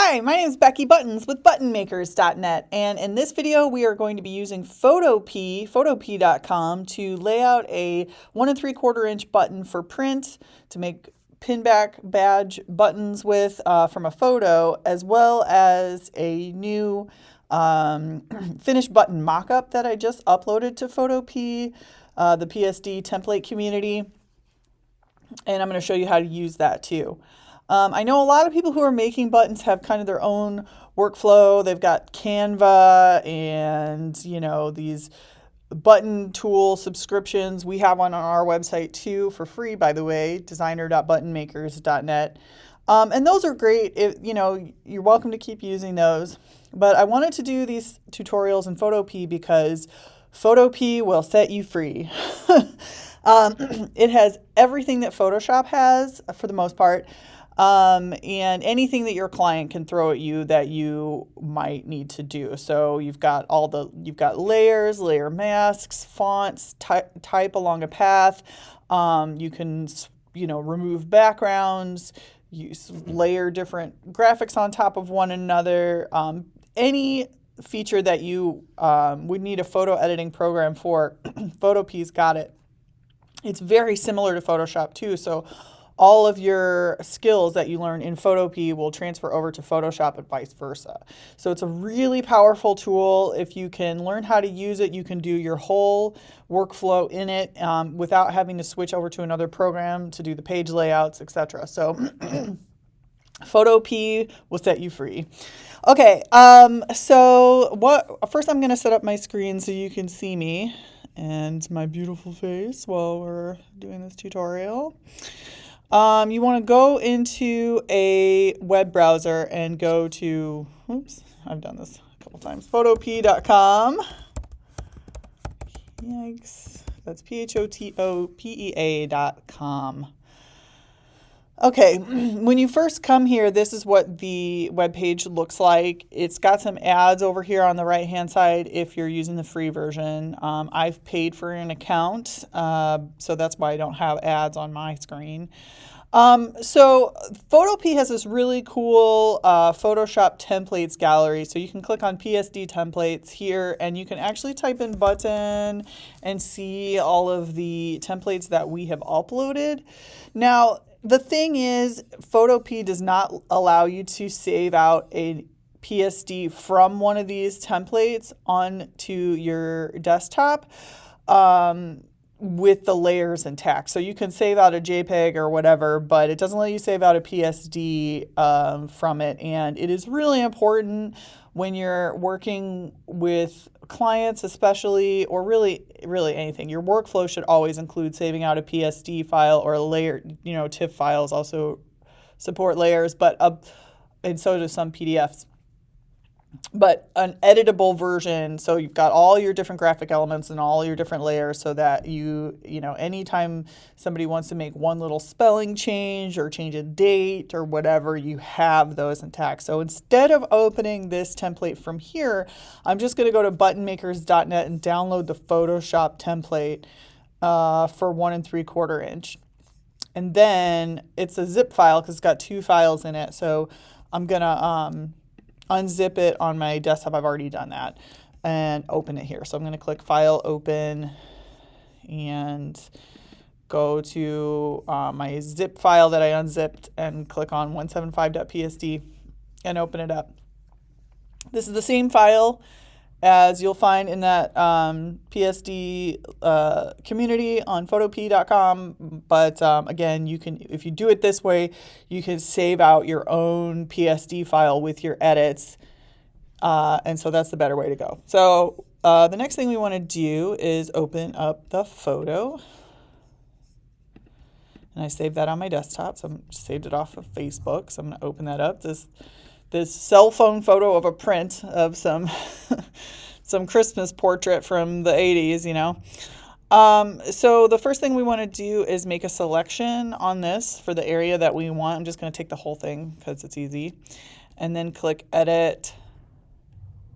Hi, my name is Becky Buttons with buttonmakers.net, and in this video we are going to be using Photopea.com to lay out a 1 3/4 inch button for print to make pinback badge buttons with from a photo, as well as a new finished button mockup that I just uploaded to Photopea, the PSD template community, and I'm going to show you how to use that too. I know a lot of people who are making buttons have kind of their own workflow. They've got Canva and, these button tool subscriptions. We have one on our website too for free, by the way, designer.buttonmakers.net. And those are great. You're welcome to keep using those. But I wanted to do these tutorials in Photopea because Photopea will set you free. It has everything that Photoshop has for the most part. And anything that your client can throw at you that you might need to do. So you've got layers, layer masks, fonts, type along a path. You can, remove backgrounds, layer different graphics on top of one another. Any feature that you would need a photo editing program for, Photopea's got it. It's very similar to Photoshop too. So all of your skills that you learn in Photopea will transfer over to Photoshop and vice versa. So it's a really powerful tool. If you can learn how to use it, you can do your whole workflow in it without having to switch over to another program to do the page layouts, etc. So Photopea will set you free. Okay, first I'm going to set up my screen so you can see me and my beautiful face while we're doing this tutorial. You want to go into a web browser and go to, I've done this a couple times, photopea.com. Yikes, that's photopea.com. Okay, when you first come here, this is what the web page looks like. It's got some ads over here on the right-hand side if you're using the free version. I've paid for an account, so that's why I don't have ads on my screen. So Photopea has this really cool Photoshop templates gallery. So you can click on PSD templates here and you can actually type in button and see all of the templates that we have uploaded. Now, the thing is, Photopea does not allow you to save out a PSD from one of these templates onto your desktop with the layers intact. So you can save out a JPEG or whatever, but it doesn't let you save out a PSD from it. And it is really important when you're working with clients especially, or really anything. Your workflow should always include saving out a PSD file or a layer, TIFF files also support layers, and so do some PDFs. But an editable version, so you've got all your different graphic elements and all your different layers so that anytime somebody wants to make one little spelling change or change a date or whatever, you have those intact. So instead of opening this template from here, I'm just going to go to buttonmakers.net and download the Photoshop template for 1 3/4 inch. And then it's a zip file because it's got 2 files in it. So I'm going to unzip it on my desktop. I've already done that, and open it here. So I'm going to click File, Open, and go to my zip file that I unzipped and click on 175.psd and open it up. This is the same file as you'll find in that PSD community on photopea.com, but again, if you do it this way, you can save out your own PSD file with your edits, and so that's the better way to go. So the next thing we want to do is open up the photo, and I saved that on my desktop, so I saved it off of Facebook, so I'm going to open that up. This cell phone photo of a print of some Christmas portrait from the 80s, So the first thing we want to do is make a selection on this for the area that we want. I'm just going to take the whole thing because it's easy. And then click Edit,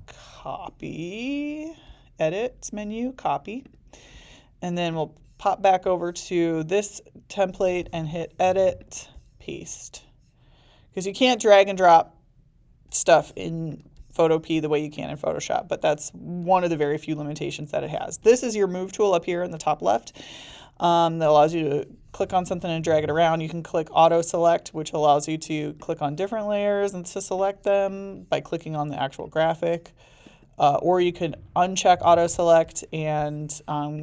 Copy, Edit menu, Copy. And then we'll pop back over to this template and hit Edit, Paste. Because you can't drag and drop stuff in Photopea the way you can in Photoshop, but that's one of the very few limitations that it has. This is your move tool up here in the top left that allows you to click on something and drag it around. You can click auto select, which allows you to click on different layers and to select them by clicking on the actual graphic. Or you can uncheck auto select and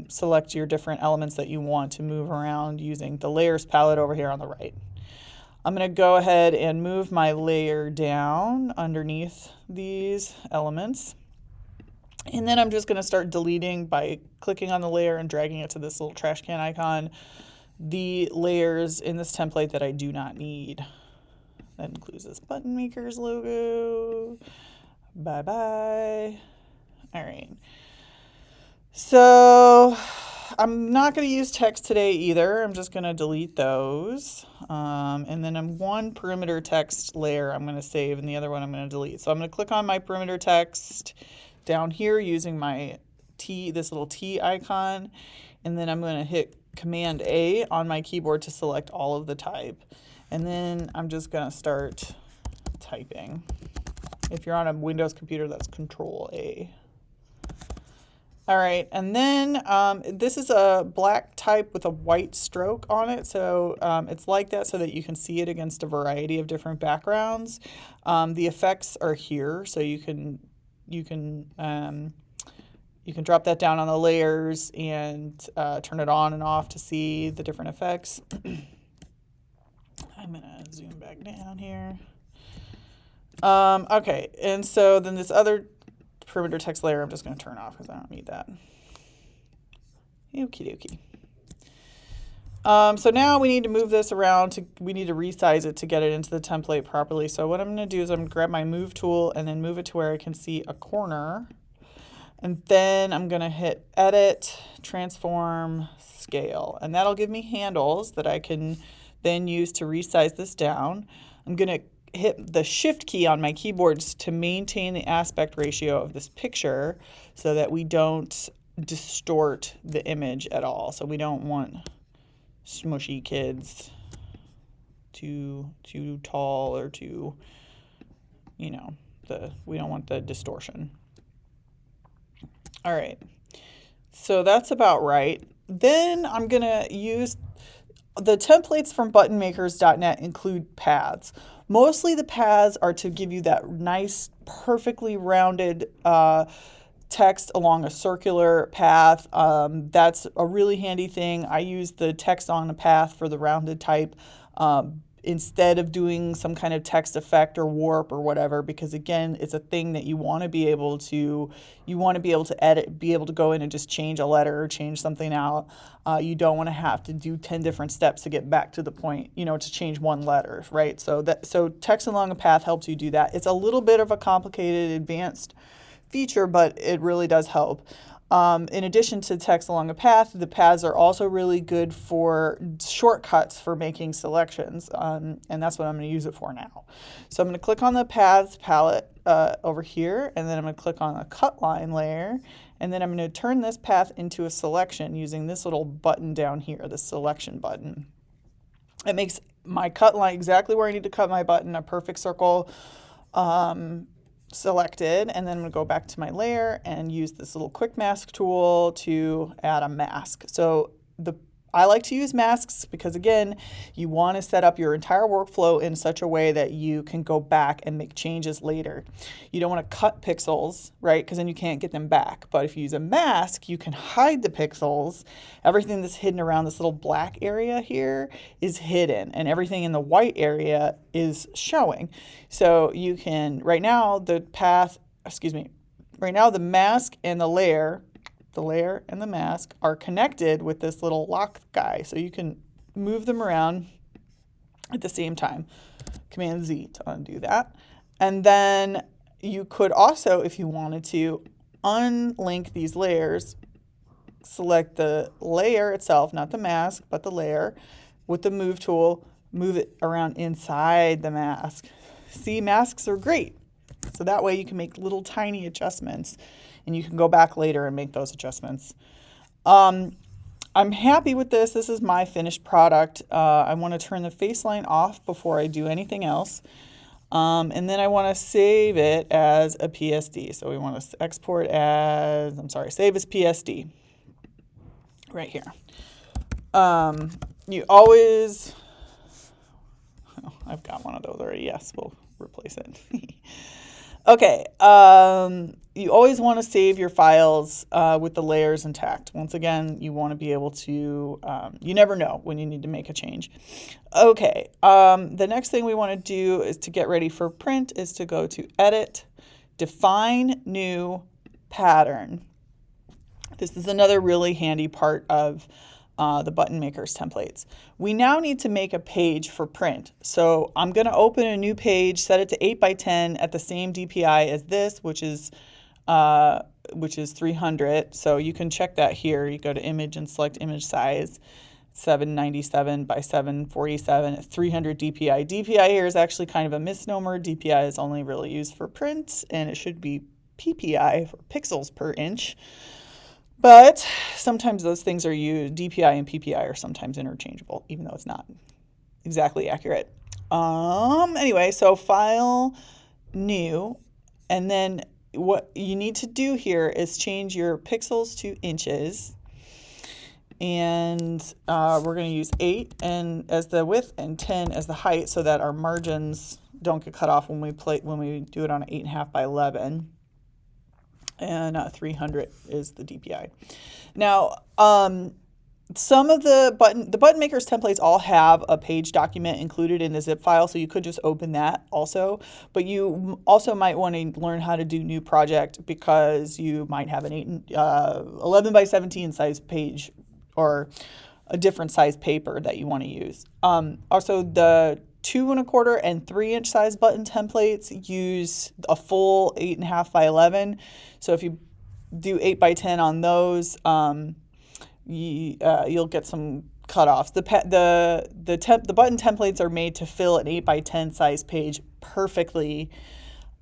select your different elements that you want to move around using the layers palette over here on the right. I'm going to go ahead and move my layer down underneath these elements. And then I'm just going to start deleting by clicking on the layer and dragging it to this little trash can icon, the layers in this template that I do not need. That includes this button maker's logo. Bye-bye. All right. So I'm not going to use text today either. I'm just going to delete those. And then I'm one perimeter text layer I'm going to save, and the other one I'm going to delete. So I'm going to click on my perimeter text down here using my this little T icon, and then I'm going to hit Command A on my keyboard to select all of the type. And then I'm just going to start typing. If you're on a Windows computer, that's Control A. All right, and then this is a black type with a white stroke on it, so it's like that so that you can see it against a variety of different backgrounds. The effects are here, so you can drop that down on the layers and turn it on and off to see the different effects. I'm gonna zoom back down here. Okay, and so then this other perimeter text layer I'm just going to turn off because I don't need that. Okie dokie. So now we need to move this around. We need to resize it to get it into the template properly. So what I'm going to do is I'm going to grab my move tool and then move it to where I can see a corner. And then I'm going to hit Edit, Transform, Scale. And that'll give me handles that I can then use to resize this down. I'm going to hit the Shift key on my keyboards to maintain the aspect ratio of this picture so that we don't distort the image at all. So we don't want smushy kids too tall or too, we don't want the distortion. All right, so that's about right. Then I'm gonna use the templates from buttonmakers.net include paths. Mostly the paths are to give you that nice, perfectly rounded text along a circular path. That's a really handy thing. I use the text on a path for the rounded type instead of doing some kind of text effect or warp or whatever, because again, it's a thing that you want to be able to edit, be able to go in and just change a letter or change something out. You don't want to have to do 10 different steps to get back to the point, to change one letter, right? So text along a path helps you do that. It's a little bit of a complicated, advanced feature, but it really does help. In addition to text along a path, the paths are also really good for shortcuts for making selections, and that's what I'm going to use it for now. So I'm going to click on the paths palette over here, and then I'm going to click on a cut line layer, and then I'm going to turn this path into a selection using this little button down here, the selection button. It makes my cut line exactly where I need to cut my button, a perfect circle. Selected, and then I'm going to go back to my layer and use this little quick mask tool to add a mask. So I like to use masks because, again, you want to set up your entire workflow in such a way that you can go back and make changes later. You don't want to cut pixels, right, because then you can't get them back. But if you use a mask, you can hide the pixels. Everything that's hidden around this little black area here is hidden, and everything in the white area is showing. So you can, right now, the mask and the layer and the mask are connected with this little lock guy. So you can move them around at the same time. Command Z to undo that. And then you could also, if you wanted to, unlink these layers, select the layer itself, not the mask, but the layer, with the move tool, move it around inside the mask. See, masks are great. So that way you can make little tiny adjustments, and you can go back later and make those adjustments. I'm happy with this. This is my finished product. I want to turn the face line off before I do anything else. And then I want to save it as a PSD. So we want to export as, save as PSD right here. You always, oh, I've got one of those already. Yes, we'll replace it. Okay. You always want to save your files with the layers intact. Once again, you want to be able to, you never know when you need to make a change. Okay. The next thing we want to do is to get ready for print is to go to Edit, Define New Pattern. This is another really handy part of the button makers templates. We now need to make a page for print. So I'm going to open a new page, set it to 8 by 10 at the same DPI as this, which is 300. So you can check that here. You go to image and select image size, 797 by 747 at 300 DPI. DPI here is actually kind of a misnomer. DPI is only really used for print, and it should be PPI for pixels per inch. But sometimes those things are used, DPI and PPI are sometimes interchangeable, even though it's not exactly accurate. Anyway, so File, New, and then what you need to do here is change your pixels to inches. And we're going to use 8 as the width and 10 as the height so that our margins don't get cut off when we do it on an 8.5 by 11. And 300 is the DPI. Now, some of the button makers templates all have a page document included in the zip file, so you could just open that also. But you also might want to learn how to do new project because you might have an 11 by 17 size page or a different size paper that you want to use. Also, the 2 1/4 and 3 inch size button templates use a full 8.5 by 11. So if you do 8 by 10 on those, you'll get some cutoffs. The button templates are made to fill an 8 by 10 size page perfectly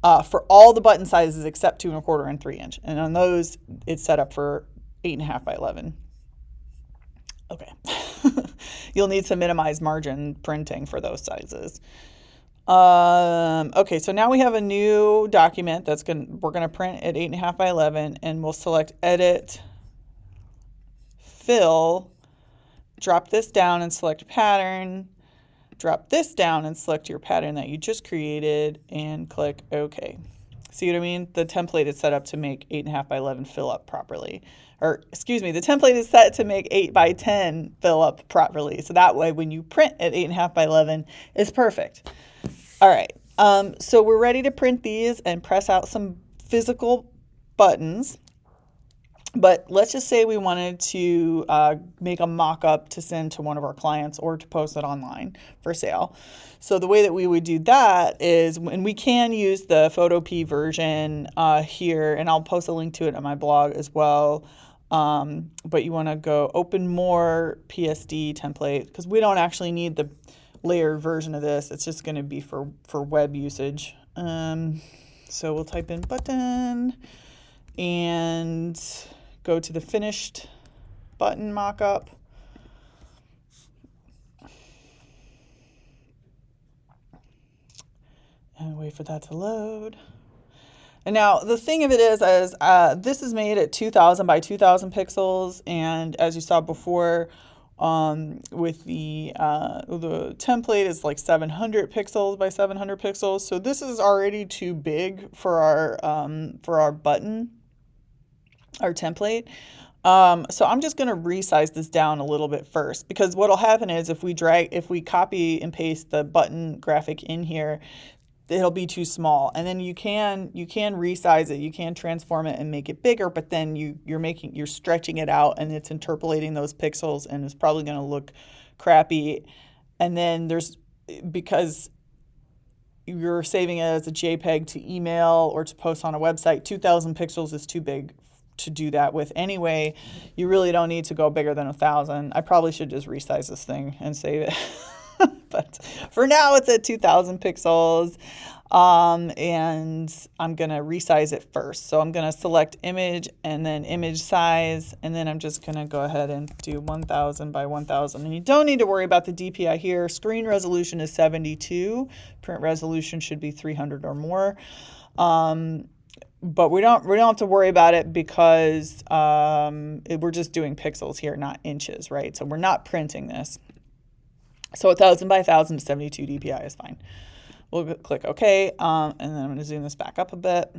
for all the button sizes except 2 1/4 and 3 inch. And on those, it's set up for 8.5 by 11. Okay. You'll need to minimize margin printing for those sizes. Okay, so now we have a new document we're gonna print at 8.5 by 11, and we'll select Edit, Fill, drop this down and select Pattern, drop this down and select your pattern that you just created, and click OK. See what I mean? The template is set up to make 8.5 by 11 fill up properly. Or, excuse me, the template is set to make 8 by 10 fill up properly. So that way, when you print at 8.5 by 11, it's perfect. All right, so we're ready to print these and press out some physical buttons. But let's just say we wanted to make a mock-up to send to one of our clients or to post it online for sale. So the way that we would do that is, and we can use the Photopea version here, and I'll post a link to it on my blog as well. But you want to go Open More PSD template, because we don't actually need the layered version of this. It's just going to be for web usage. So we'll type in button and go to the finished button mockup. And wait for that to load. And now the thing of it is this is made at 2000 by 2000 pixels, and as you saw before, with the template is like 700 pixels by 700 pixels. So this is already too big for our button, our template. So I'm just going to resize this down a little bit first, because what'll happen is if we copy and paste the button graphic in here, it'll be too small. And then you can resize it, you can transform it and make it bigger, but then you're stretching it out and it's interpolating those pixels and it's probably going to look crappy. And then because you're saving it as a JPEG to email or to post on a website, 2000 pixels is too big to do that with anyway. You really don't need to go bigger than 1000. I probably should just resize this thing and save it. But for now, it's at 2000 pixels. And I'm going to resize it first. So I'm going to select image and then image size, and then I'm just going to go ahead and do 1000 by 1000. And you don't need to worry about the DPI here. Screen resolution is 72. Print resolution should be 300 or more. But we don't have to worry about it because we're just doing pixels here, not inches, right? So we're not printing this. So 1000 by 1000 to 72 DPI is fine. We'll click OK, and then I'm going to zoom this back up a bit.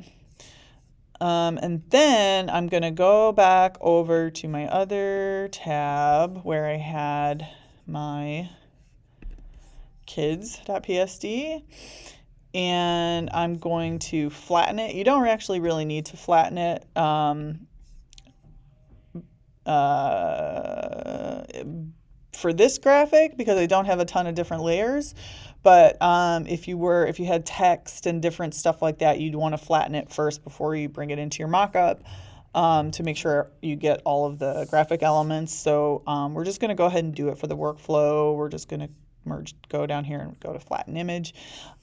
And then I'm going to go back over to my other tab where I had my kids.psd, and I'm going to flatten it. You don't actually really need to flatten it. For this graphic, because I don't have a ton of different layers, but if you had text and different stuff like that, you'd want to flatten it first before you bring it into your mockup to make sure you get all of the graphic elements. So we're just going to go ahead and do it for the workflow. We're just going to go down here and go to flatten image.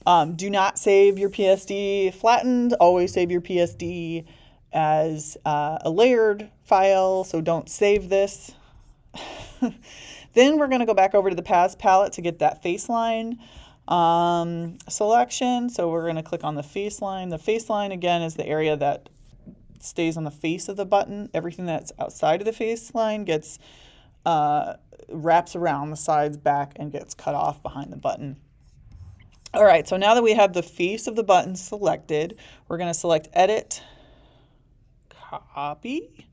Do not save your PSD flattened. Always save your PSD as a layered file, so don't save this. Then we're going to go back over to the paths palette to get that face line selection. So we're going to click on the face line. The face line, again, is the area that stays on the face of the button. Everything that's outside of the face line gets wraps around the sides, back, and gets cut off behind the button. All right, so now that we have the face of the button selected, we're going to select Edit, Copy,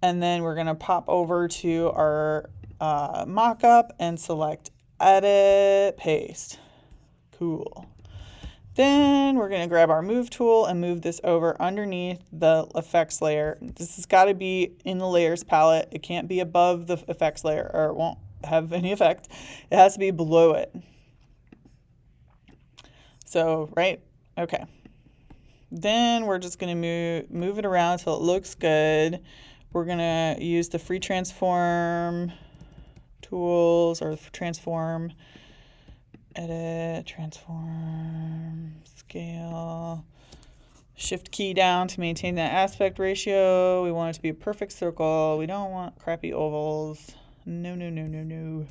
and then we're going to pop over to our mockup and select Edit, Paste. Cool. Then we're going to grab our Move tool and move this over underneath the effects layer. This has got to be in the layers palette. It can't be above the effects layer or it won't have any effect. It has to be below it. So, right? Okay. Then we're just going to move it around until it looks good. We're going to use the free transform tools, or transform, edit, transform, scale, shift key down to maintain that aspect ratio. We want it to be a perfect circle. We don't want crappy ovals. No, no, no, no, no.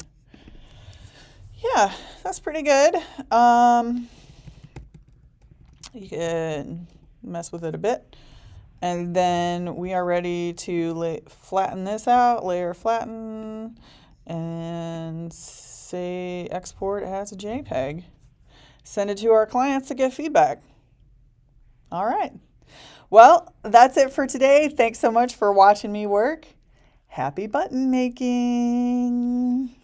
Yeah, that's pretty good. You can mess with it a bit. And then we are ready to flatten this out, layer flatten, and say export as a JPEG. Send it to our clients to get feedback. All right. Well, that's it for today. Thanks so much for watching me work. Happy button making.